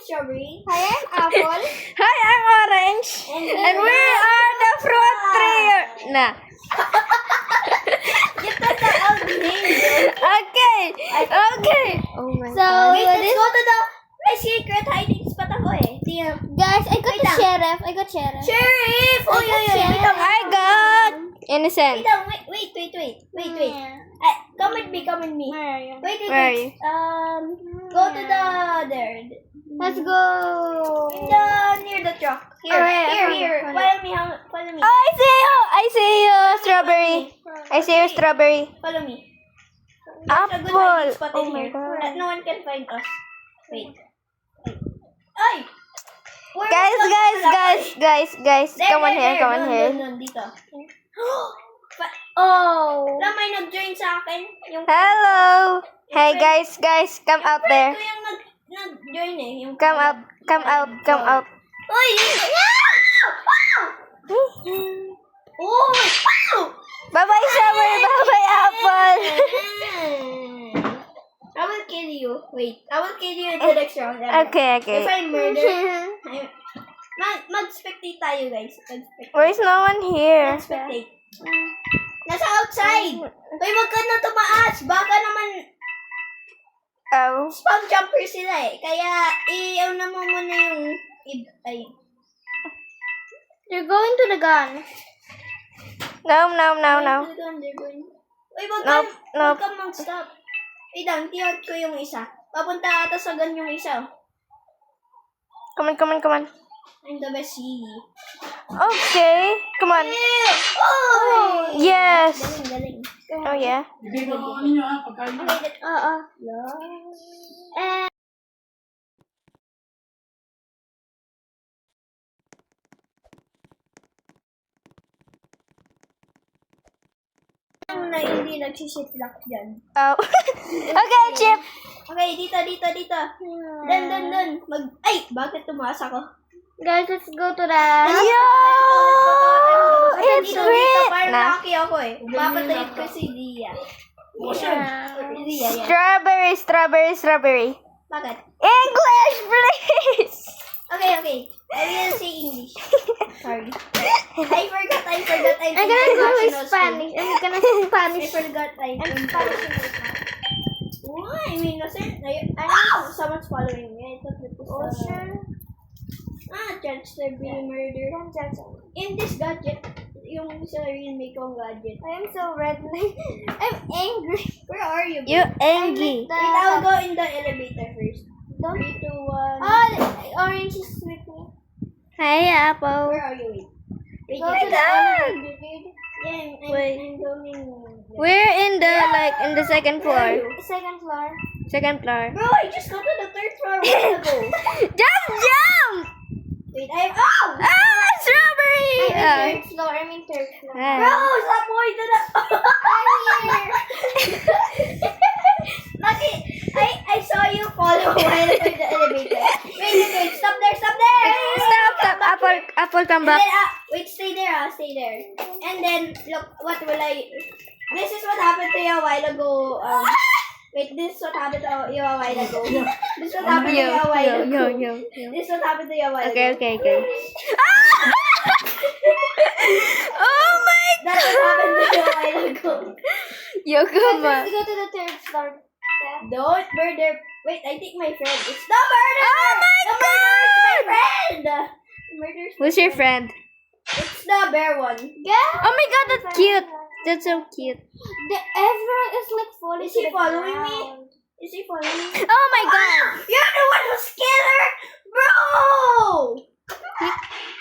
strawberry. Hi, I'm apple. Hi, I'm orange. And we are the fruit tree. Nah. You took the old name, bro. Okay. Okay. Oh my So, God. Wait, let's go to the secret hiding spot ako eh. Guys, I got Wait the lang. sheriff. I got sheriff. Sheriff! Oh, yeah. I got innocent. Wait lang, wait. Come with me. Where are you? Wait. Where are you? Go to the there. Let's go. Near the truck. Here. Alright, Here. Follow me. Oh, I see you, strawberry. I see you, strawberry. Follow me. There's a good hiding Apple. spot Oh in my here. God. That no one can find us. Wait. Ay! Where Guys, was the guys, flashlight? guys. There, Come on there, here, there. come on here. Doon, dito. Oh. Wala may nag-join sa akin. Yung Hello. Hey, guys, come out there. Ito yung nag-join eh. Yung Come out. Uy! Oh! Bye-bye, strawberry. Bye-bye, apple. I will kill you. Wait. I will kill you in the next round. Okay. If I murder, mag-spectate tayo, guys. Where's no one here? Mag-spectate. Nasa outside. Uy, wag ka na tumaas. Baka naman Oh. spam jumper sila eh. Kaya, i-una mo muna yung ay. You're going to the gun. No. Uy, wag Nope. ka mag-stop. Wait lang, tiyot ko yung isa. Papunta ata sa gun yung isa. Come on. I'm the best CE. Okay. Come on. Oh! Yes. Galing. Oh, yeah. Oo. Na hindi nagsisiplock dyan. Oh. Okay, Chip. Okay, dito. Dun. Ay! Bakit tumaas ako? Guys, let's go to the... Yo! It's Dito, sweet. parang Nah. lucky ako eh. Papatayin ko si Dia. Dia, yan. Strawberry. Bakit? English, please. Okay. I will say English. Sorry. I forgot. I'm I'm gonna go with international Spanish. school. I'm gonna speak I Spanish. forgot I'm international. Why? I'm innocent. Someone's following me. I thought it was Judge Strawberry murder. In this gadget, yung sa remake kong gadget. I am so red. I'm angry. Where are you? You angry. Wait, I'll go in the elevator first. 3, 2, 1. Oh, orange is with me. Hi, Apple. Where are you? Wait, Go wait. to the elevator. Yeah, Wait. I'm going. We're in the second floor. Second floor. Second floor. Bro, I just go to the third floor a while ago. Jump! Wait, Oh! Ah, strawberry! I'm in third floor. Bro, stop going to the... Lucky, I saw you follow while in the elevator. Wait, stop there. Stop. Apple, come And back. then, wait, stay there. And then, look, what will I... This is what happened to you a while ago. Wait, this is what happened to you a while ago. This is what happened to you a while ago. Yo. This is what happened to you a while ago. Okay. Ah! Oh my That's what happened to you a while ago. Yo, come Let's on. go to the third floor. Don't murder. Wait, I think my friend. It's the murderer! Oh my The murderer is my friend! The murderer is Who's your friend? It's the bear one. Yeah. Oh my God, that's cute. That's so cute. Everyone is like falling. Is he to the following me? ground. Is he following me? Oh my God. You're the one who scared her! Bro!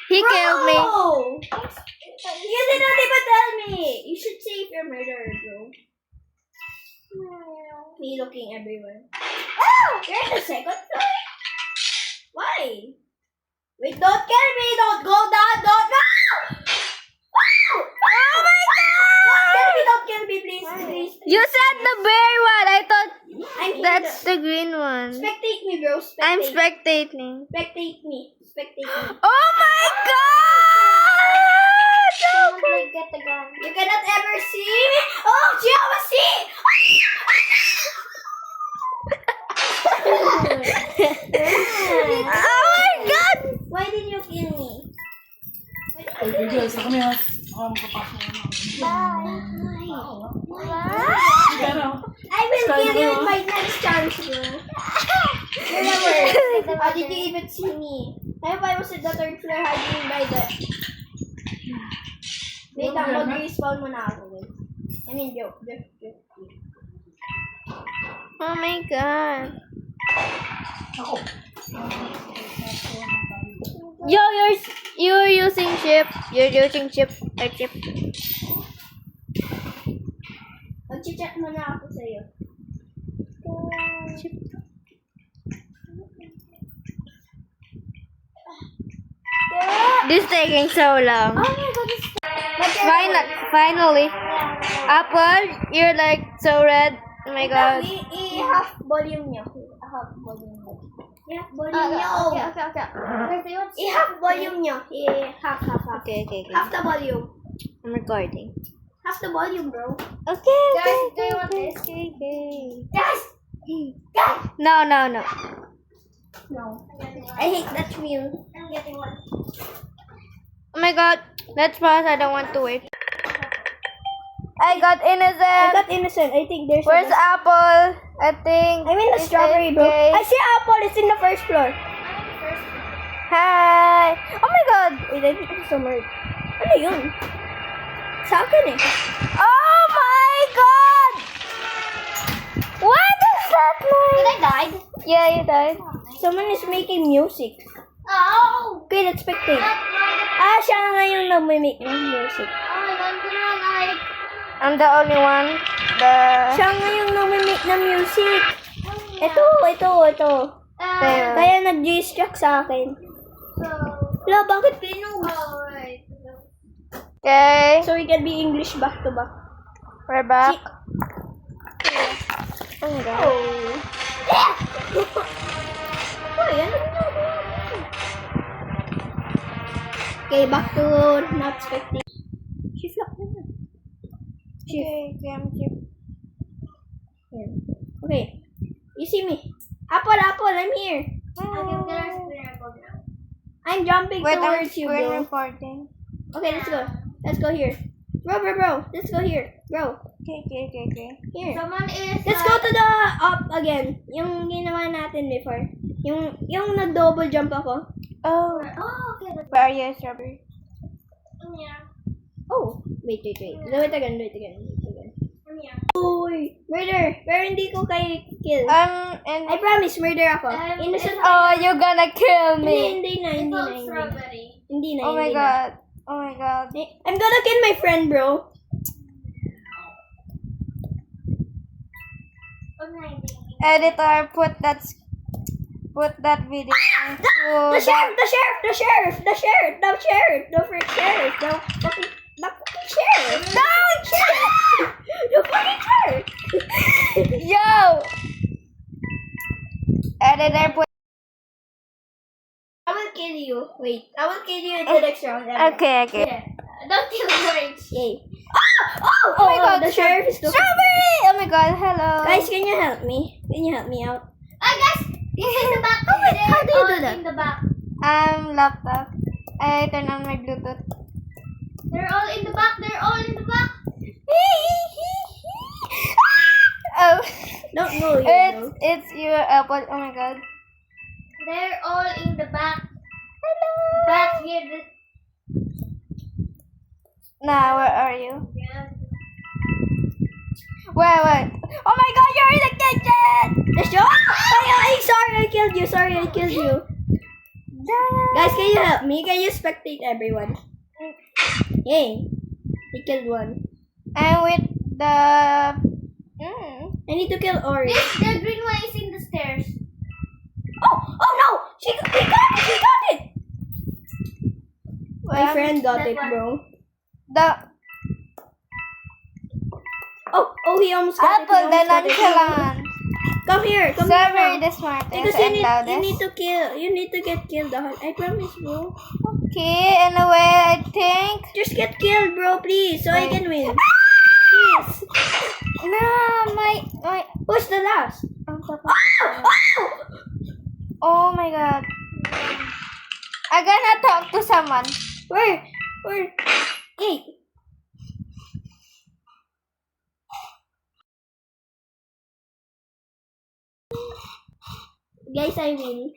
He killed me. You did not even tell me! You should save your murderer, bro. Me looking everywhere. Oh! You're in the second floor? Why? Wait, don't kill me! Don't go down! Don't go! Oh my God. Don't kill me, please. You said the bear one. I thought I'm that's the green one. Spectate me, bro. I'm spectating. Spectate me. Oh my God! So Someone cool. like get the gun. You cannot ever see me. Oh, Chihuahua, see! Guys, kami ha. Ako magpapasok na. Pero, I will kill you in my next chance, bro. Remember, how did you even see me? I hope I was at the third floor hiding by the... Wait lang, mag-respawn muna ako. I mean, joke. Oh my god. ako. Yo, you're using chip. You're using chip. A chip. Mag-chat muna ako sa'yo. Chip. This taking so long. Oh my god, this... Finally. Apple, you're like so red. Oh my god. I-half volume niyo. I-half volume niyo. I-half volume niyo. Okay. I-half volume niyo. I-half. Okay. Half the volume. I'm recording. Half the volume, bro. Okay. Guys, do you want this? Okay. Guys! No. No. I hate that meal. I'm getting one. Oh my god. Let's pause. I don't want to wait. I got I innocent. got innocent. I think there's Where's Apple? I think. I'm in the it's strawberry, bro. okay. I see Apple. It's in the first floor. Hi. Oh my god. Wait, I think it's somewhere. Ano yun? Sa akin eh. Oh my god. What is that noise? Did I die? Yeah, you died. Someone is making music. Oh! Okay, let's spectate. Not right. Ah, siya nga yung nag-make ng music. Oh, I'm gonna like... I'm the only one. Siya nga yung nag-make ng music. Ito. Kaya nag-distract sa akin. Wala, bakit pinog? Alright. Okay, So we can be English back to back. we're back. Oh my god. Uy, ano ginagawa mo? Okay, back to not spectating. Shift lock na. Okay, I'm here. Okay. You see me. Apple, I'm here. I'm gonna spin a ball now. I'm jumping Wait, towards you, we're bro. recording. Okay, let's go. Let's go here. Bro. Let's go here. Bro. Okay. Here. Someone is... Let's go to the up again. Yung ginawa natin before. Yung nag-double jump ako. Oh, Oh, okay. where are you, Strawberry? Yeah. Oh, wait. Do it again. Yeah. Uy, murder. Pero hindi ko kayo kill. And I promise, murder ako. Innocent. oh, you're gonna kill me. Hindi na. Strawberry. Hindi na. Oh my god. I'm gonna kill my friend, bro. Editor, put that video. The sheriff. The freaking sheriff. The fucking sheriff. The fucking sheriff. Yo! Editor, put. I will kill you. Wait. I will kill you in the next round. Okay. Yeah. Don't kill words. Yay. Oh my god. The sheriff is looking. Strawberry! Oh my god, hello. Guys, can you help me? Can you help me out? Guys! This is the back. Oh wait, how do you do that? In the back. Laptop. I turn on my Bluetooth. They're all in the back. Oh. Don't know you. It's your Apple. Oh my god. They're all in the back. Hello. Back here. Nah, where are you? Yeah. Wait. Oh my god, you're in the kitchen! Let's go. Sorry, I killed you. Guys, can you help me? Can you spectate everyone? Yay. I killed one. And with the... I need to kill Ori. The green one is in the stairs. Oh no! We got it! My friend got that it, one. bro. Oh, he almost got Apple, the it. nonchalant. Come here Strawberry, now. the smartest Because and loudest. you need to get killed. I promise, bro. Okay, anyway, I think... Just get killed, bro, please, so I can win. Please. No, my... Who's the last? Oh my god. I'm gonna talk to someone. Where? Hey. Guys, I win.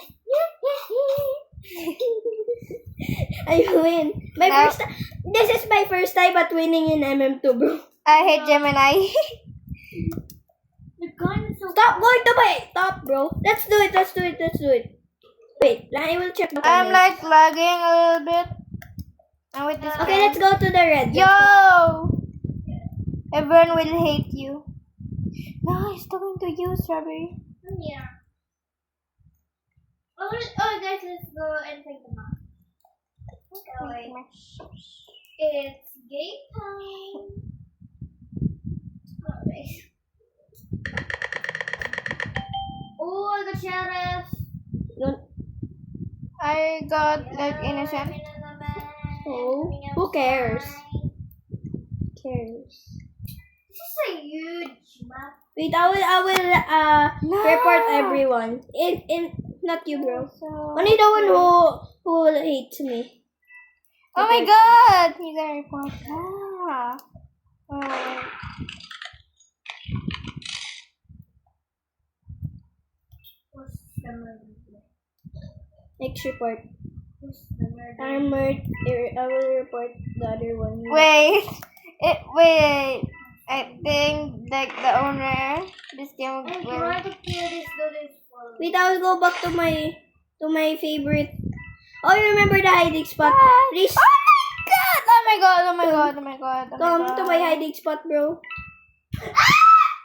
I win. My Now- first. This is my first time at winning in MM2, bro. I hate Gemini. The gun is so. Stop going to my top, bro. Let's do it. Let's do it. Let's do it. Wait, I will check the I'm comments. like lagging a little bit. I'm with this Okay, guy. let's go to the red. Yo! Everyone will hate you. No, he's talking to you, Strawberry. Yeah. Oh, guys, let's go and take them out. Okay. It's game time. Alright. Oh, I got sheriff. Don't- I got like innocent. Oh, who cares? Cares. This is a huge map. Wait, I will No. report everyone. In not you, bro. So... Only the one who hates me. Oh my god! You got a report. Ah. Oh. Who's the murder? Next report. Who's the murder? Armored. I will report the other one. Wait. Wait. I think like the owner this game I'm will. trying to kill this dude for Wait, I will go back to my favorite. Oh, you remember the hiding spot? What? Please Oh my god! Oh my god! Oh my god! Oh my god! Oh come my to god. my hiding spot, bro.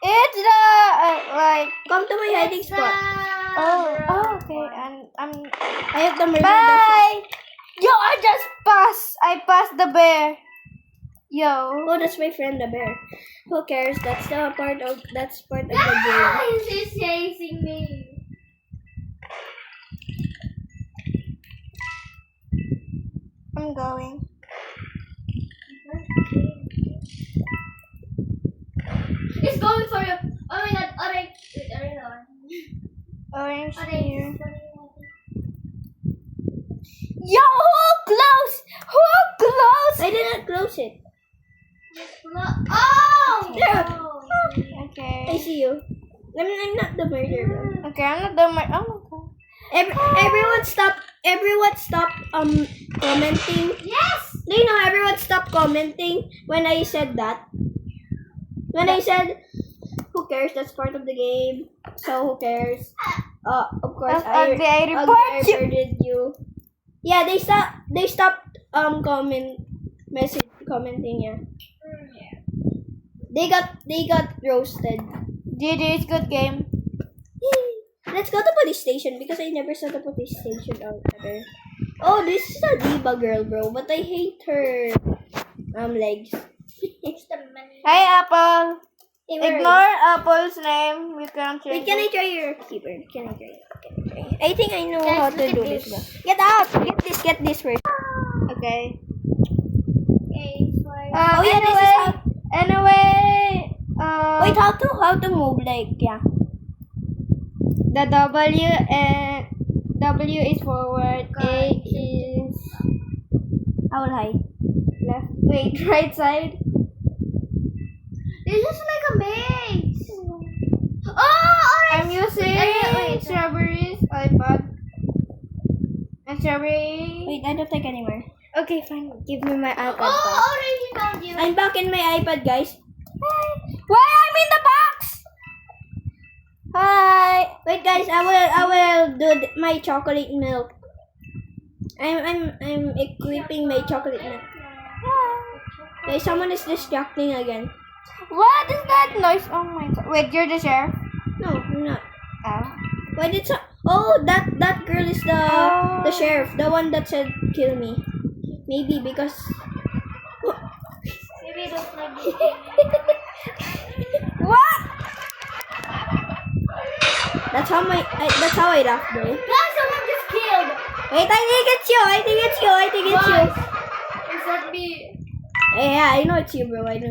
It's the like. Come to my hiding spot. Oh, okay. And I'm. I have the murder. Bye. Yo, I passed the bear. Yo. Oh, that's my friend, the bear. Who cares? That's part of the game. Guys, he's chasing me. I'm going. He's going for you. Oh my god, alright. Wait, alright. Orange Alright. here. Yo, who close? Who close? I didn't close it. Oh! There. Oh. I Okay. see you. I'm not the murderer. Okay, I'm not done my. Oh my god. Everyone stop. Everyone stop. Commenting. Yes! Do you know everyone stop commenting when I said that? When I said, who cares? That's part of the game. So who cares? Of course, I report you. reported you. Yeah, they stopped commenting. Yeah, they got roasted. GG's good game. Let's go to police station because I never saw the police station out there. Oh, this is a diva girl, bro, but I hate her legs. It's the money. Hi, Apple. Hey, where are you? Ignore Apple's name. We can't Wait, change can I it. try your keyboard? Can I try? I think I know Guys, how look to at do this. this. Get out! Get this first. Okay. Okay, fine. Oh, yeah, this is Anyway. Wait, how to move? Like, yeah. The W and W is forward. A is How high? left. Wait, right side. This is like a maze. Oh, alright. I'm using Wait. Strawberry's iPad. And Strawberry. Wait, I don't take anywhere. Okay, fine. Give me my iPad. Oh, back. already found you. I'm back in my iPad, guys. Why I'm in the box? Hi. Wait, guys, I will do my chocolate milk. I'm equipping my chocolate milk. Guys, someone is distracting again. What is that noise? Oh my god. Wait, you're the sheriff? No, I'm not. Oh. Wait, it's that girl is the Oh. sheriff, the one that said kill me. Maybe because Maybe it was like this. What? that's how I laugh, bro. Guys, someone just killed. Wait, I think it's you. I think it's you. Is that me? Yeah, I know it's you, bro. I know.